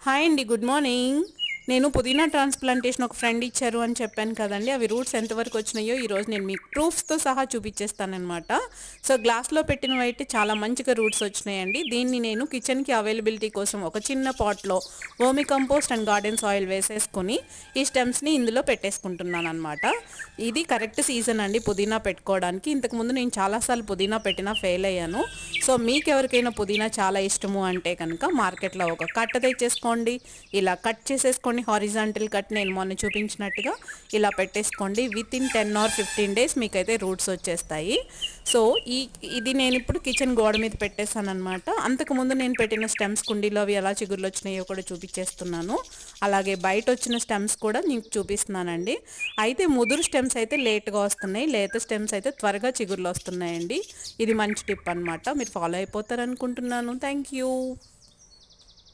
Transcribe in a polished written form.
Hi అండి, good morning. నేను పుదీనా ట్రాన్స్ప్లాంటేషన్ ఒక ఫ్రెండ్ ఇచ్చారు అని చెప్పాను కదండి. అవి రూట్స్ ఎంతవరకు వచ్చినాయో ఈరోజు నేను మీకు ప్రూఫ్స్తో సహా చూపించేస్తానమాట. సో గ్లాస్లో పెట్టినవి అయితే చాలా మంచిగా రూట్స్ వచ్చినాయండి. దీన్ని నేను కిచెన్కి అవైలబిలిటీ కోసం ఒక చిన్న పాట్లో vermi compost and garden soil వేసేసుకొని ఈ స్టెమ్స్ని ఇందులో పెట్టేసుకుంటున్నాను అనమాట. ఇది కరెక్ట్ సీజన్ అండి పుదీనా పెట్టుకోవడానికి. ఇంతకుముందు నేను చాలాసార్లు పుదీనా పెట్టినా ఫెయిల్ అయ్యాను. సో మీకు ఎవరికైనా పుదీనా చాలా ఇష్టము అంటే కనుక మార్కెట్లో ఒక కట్ట తెచ్చేసుకోండి. ఇలా కట్ చేసేసుకోండి. హారిజాంటల్ కట్ నేను మొన్న చూపించినట్టుగా ఇలా పెట్టేసుకోండి. విత్ ఇన్ 10 or 15 days మీకైతే రూట్స్ వచ్చేస్తాయి. సో ఇది నేను ఇప్పుడు కిచెన్ గోడ మీద పెట్టేశాను అనమాట. అంతకుముందు నేను పెట్టిన స్టెమ్స్ కుండీలో అవి ఎలా చిగుర్లు వచ్చినాయో కూడా చూపించేస్తున్నాను. అలాగే బయట వచ్చిన స్టెమ్స్ కూడా మీకు చూపిస్తున్నానండి. అయితే ముదురు స్టెమ్స్ అయితే లేట్గా వస్తున్నాయి, లేత స్టెమ్స్ అయితే త్వరగా చిగుర్లు వస్తున్నాయండి. ఇది మంచి టిప్ అనమాట, మీరు ఫాలో అయిపోతారు అనుకుంటున్నాను. Thank you.